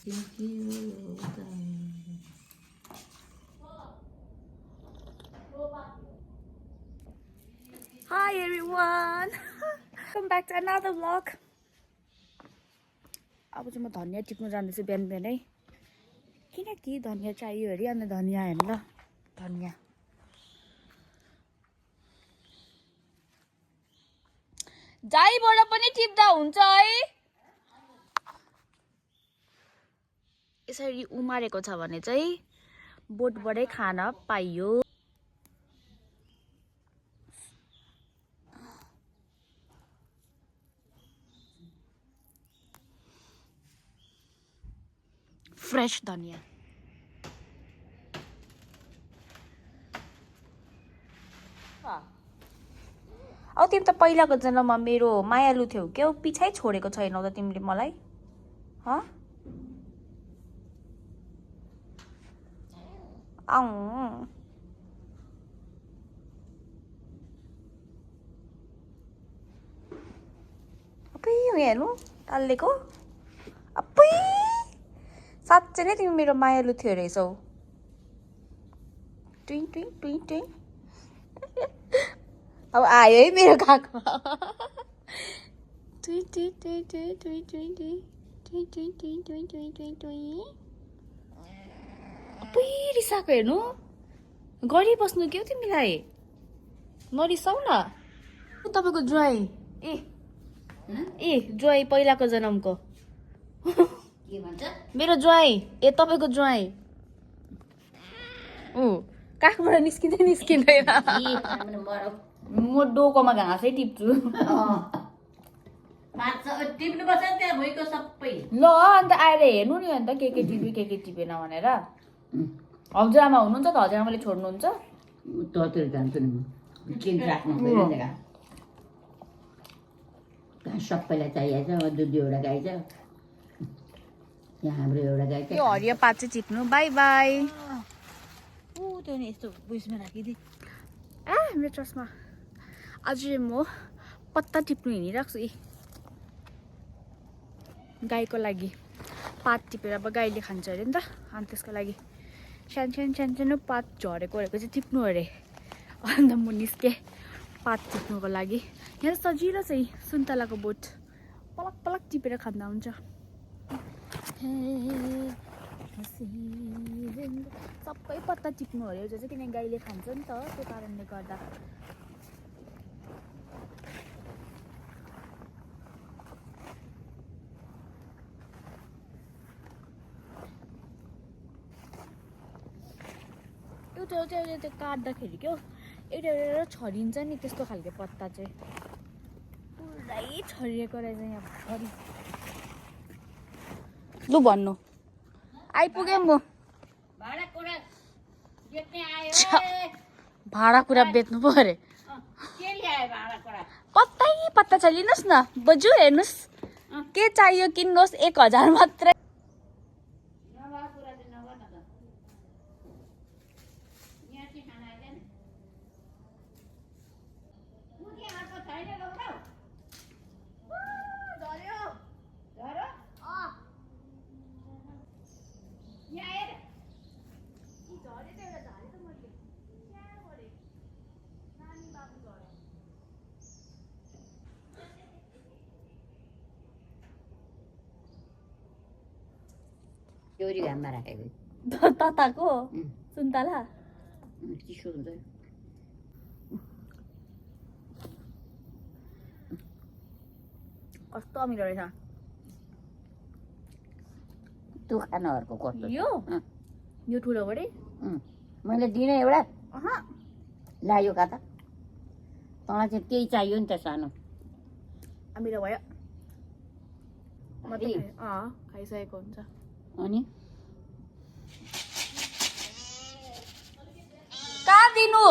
Hi everyone! Welcome back to another vlog. अब चाहिँ म धनिया टिप्नु जाँदैछु बिहान बिहानै किनकि धनिया चाहियो अरे अनि धनिया हेर्नु ल धनिया जाइबाट पनि टिप्दा हुन्छ है यसरी उमारेको छ भने चाहिँ बोटबाटै खान पाइयो फ्रेश धनिया औ तिमी त पहिलाको जन्ममा मेरो मायालु थियौ के हो पिछै छोडेको छैनौ त तिमीले मलाई ह आउ अपुई हेर्नु टाल्लेको अपुई साँच्चै नै तिमी मेरो मायालु थियो रहेछौ ट्विङ ट्विङ ट्विङ ट्विङ अब आयो है मेरो काखमा ट्विङ ट्विङ ट्विङ ट्विङ ट्विङ ट्विङ ट्विङ ट्विङ ट्विङ ट्विङ ट्विङ ट्विङ ट्विङ अपुई रिसाएको हेर्नु गरिबस्नु के हो तिमीलाई नरिसाउ न तपाईँको ज्वाइँ ए ज्वाइँ पहिलाको जन्मको के भन्छ मेरो ज्वाइँ ए तपाईँको ज्वाइँ काखबाट निस्किँदैन म डोकोमा घाँसै टिप्छु टिप्नुपर्छ त्यहाँ भइको सबै ल अन्त आएर हेर्नु नि अन्त के टिपेन भनेर हजुरआमा हुनुहुन्छ त हजुरआमाले छोड्नुहुन्छ ततिर जान्छु नि म चिन राख्नु पर्यो घाँस सबैलाई चाहिएको छ दुध एउटा गाई छ यहाँ हाम्रो एउटा गाई यो हरियो पात चाहिँ टिप्नु बाई बाई त्यो नि यस्तो उयसमा राखिदिए मेरो चस्मा आज चाहिँ म पत्ता टिप्नु हिँडिरहेको छु गाईको लागि पात टिपेर अब गाईले खान्छ अरे नि त अनि त्यसको लागि सानो पात झरेको चाहिँ टिप्नु अरे अन्त म निस्केँ पात टिप्नुको लागि यहाँ सजिलो चाहिँ सुन्तलाको बोट पलक पलक टिपेर खाँदा हुन्छ सबै पत्ता टिप्नु अरे जो चाहिँ किन गाईले खान्छ नि त त्यो कारणले गर्दा एउटा त्यो काट्दाखेरि क्या एउटा छरिन्छ नि त्यस्तो खालको पत्ता चाहिँ पुरै छरिएको रहेछ यहाँ भरि लु भन्नु आइपुगेँ म भाँडा कुडा बेच्नु पो अरे पत्ता छ लिनुहोस् न बजु हेर्नुहोस् के चाहियो किन्नुहोस् 1000 मात्रै एउरी घाममा राखेको तताको सुन्तला चिसो हुन्छ कस्तो अमिलो रहेछ त्यो खानाहरूको कस्तो यो ठुलो बढी मैले दिने एउटा लायो खाता तँलाई चाहिँ त्यही चाहियो नि त सानो अमिलो भयो खाइसकेको हुन्छ अनि कहाँ दिनु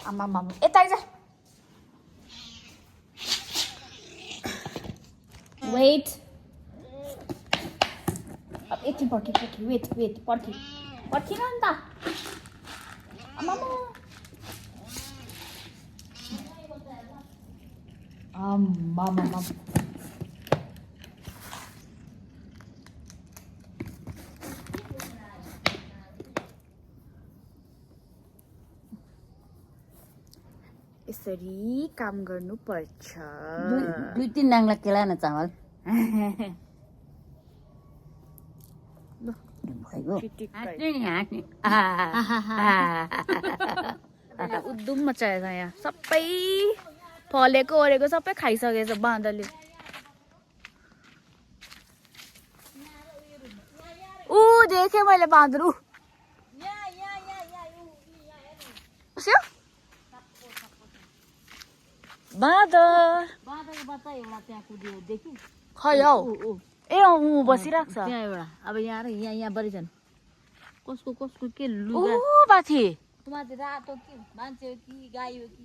आमा यता आइज वेट अब एकछिन पर्खी वेट पर्खिन नि त आमा आम्मामामा। यसरी काम गर्नु पर्छ। दुई तीन नाङ्ला केला न चामल भइगयो। उद्धुम मचाएछ यहाँ सबै फलेको ओरेको सबै खाइसकेछ बाँदरले। ऊ देखेँ मैले बाँदर। ऊ बाँदर खै हौ ए ऊ बसिरहेको छ त्यहाँ एउटा अब यहाँ र यहाँ बढी छन्। कसको कसको के ऊ लुगा माथि माथि रातो कि मान्छे हो कि गाई हो कि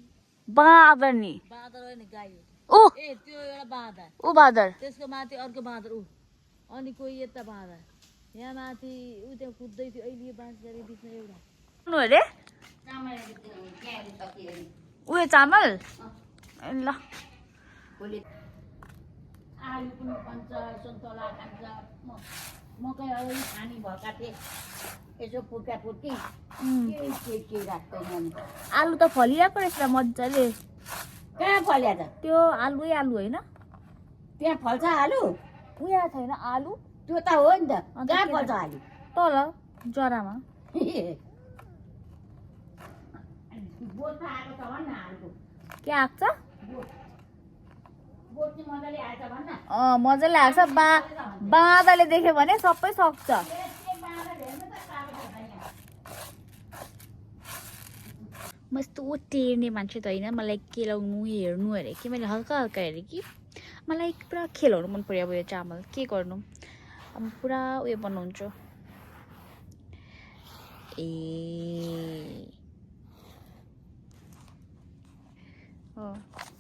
बाँदर नि बाँदर होइन गाई हो। ऊ ए त्यो एउटा बाँदर ऊ बाँदर त्यसको माथि अर्को बाँदर ऊ अनि कोही यता बाँदर यहाँ माथि ऊ त्यहाँ कुद्दै थियो अहिले यो बाँसबारी बिचमा एउटा अरे उयो चामल ल आलु पनि खान्छ सन्तोला खान्छ मकै अगाडि खाने भएका थिए यसो फुर्का फुर्की के राख्दैन। आलु त फलिरहेको रहेछ मजाले। कहाँ फल्या त त्यो आलु होइन त्यहाँ फल्छ आलु उयो छैन आलु त्यो त हो नि त अन्त कहाँ के फल्छ आलु तल जरामा। बोटमा आएको छ भन्न आलुको के आएको छ बोट चाहिँ मजाले आएछ भन्न। मजाले आएको छ। बाँदरले देख्यो भने सबै सक्छ। म यस्तो टेर्ने मान्छे त होइन, मलाई केलाउनु हेर्नु अरे कि मैले हल्का हल्का हेरेँ कि मलाई पुरा खेलाउनु मन पर्यो। अब यो चामल के गर्नु, अब पुरा उयो बनाउँछु।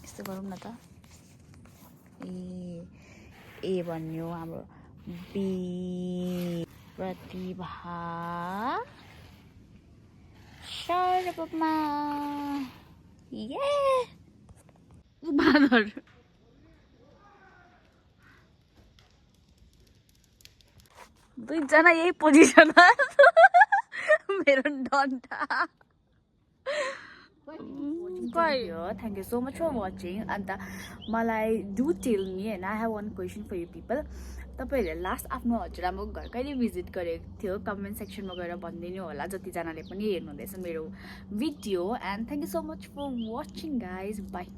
यस्तो गरौँ न त। ए भन्यो हाम्रो बी प्रतिभा सर्वमा बाँदर दुईजना यही पोजिसन मेरो डन्ठा। Thank you so much for watching. And मलाई do tell me, and I have one question for you people. तपाईहरुले लास्ट आफ्नो हजुरआमाको घर कहिले भिजिट गरेको थियो कमेन्ट सेक्सनमा गएर भनिदिनु होला, जतिजनाले पनि हेर्नुहुँदैछ मेरो video. And thank you so much for watching guys. Bye.